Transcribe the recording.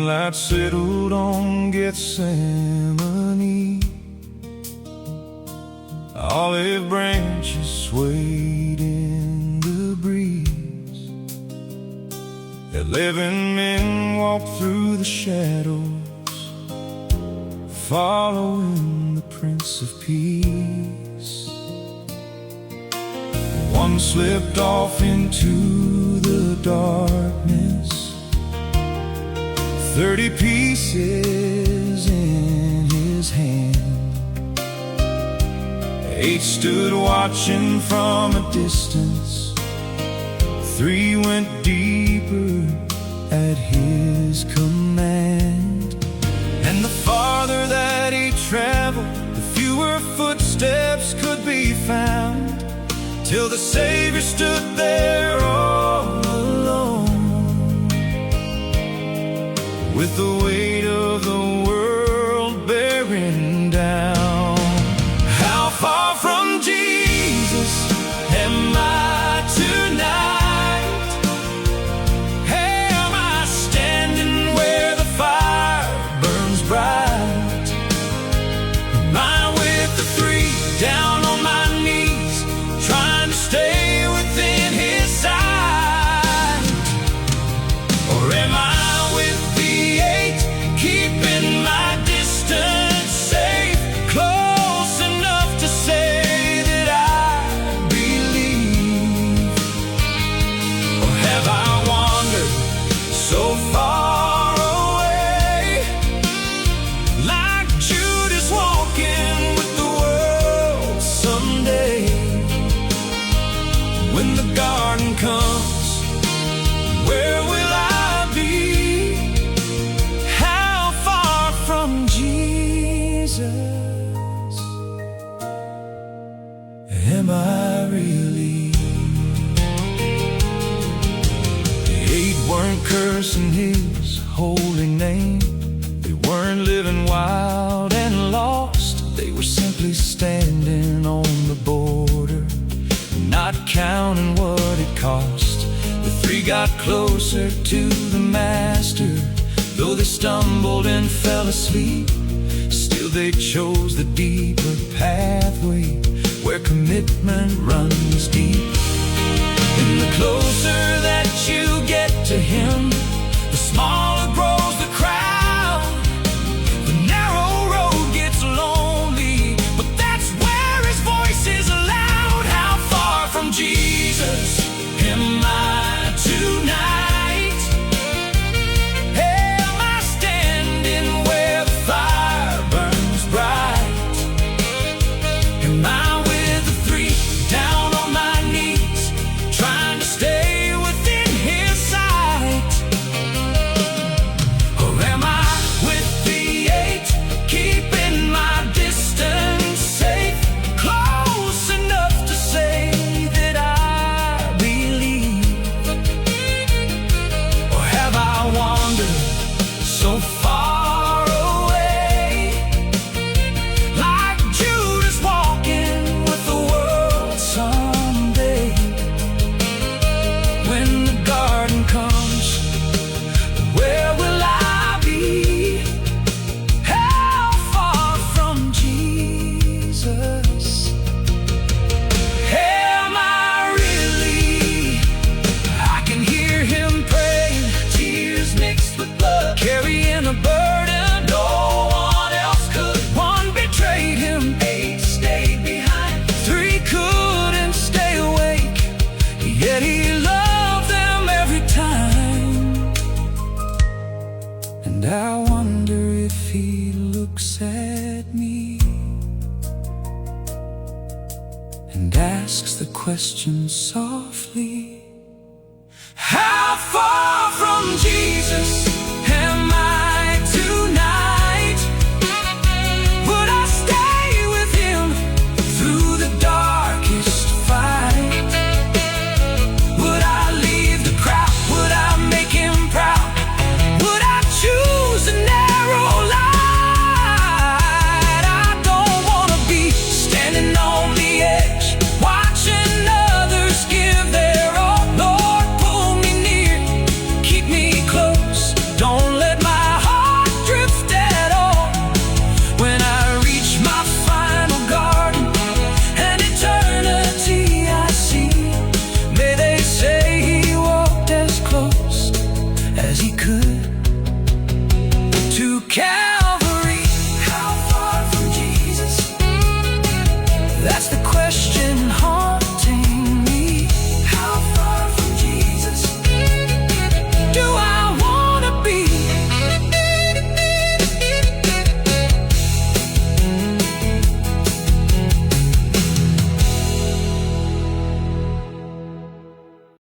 Moonlight settled on Gethsemane. Olive branches swayed in the breeze. 11 men walked through the shadows, following the Prince of Peace. One slipped off into the darkness, 30 pieces in his hand. 8 stood watching from a distance, 3 went deeper at his command. And the farther that he traveled, the fewer footsteps could be found, till the Savior stood there all alone, with the weight of the world bearing down. How far from Jesus am I tonight? Am I standing where the fire burns bright? Am I with the 3 down on my knees, trying to stay within his sight? Or am I with the 8, keeping my distance safe, close enough to say that I believe? Or have I wandered so far away, like Judas walking with the world someday? When the garden comes, where will I be? How far from Jesus am I really? The 8 weren't cursing his holy name. They weren't living wild and lost. They were simply standing on the border, not counting what it cost. The 3 got closer to the Master, though they stumbled and fell asleep. Still they chose the deeper pathway, where commitment runs deep. And the closer that you get to him, the smaller grows the crowd. The narrow road gets lonely, but that's where his voice is loud. How far from Jesus am I tonight? Am I standing where the fire burns bright? Am I with the 3 down on my knees, trying to stay within his sight? Or am I with the 8, keeping my distance safe, close enough to say that I believe? Or have I wandered so far away, like Judas walking with the world someday? When the garden comes, where will I be? How far from Jesus am I really? I can hear him praying, tears mixed with blood, carrying a burden no one else could. 1 betrayed him, 8 stayed behind, 3 couldn't stay awake, yet he loved them every time. And I wonder if he looks at me and asks the question softly, how far from Jesus am I tonight? Would I stay with him through the darkest fight? Would I leave the crowd? Would I make him proud? Would I choose a narrow light? I don't want to be standing on the edge, watching others give their all. Lord, pull me near, keep me close. he could.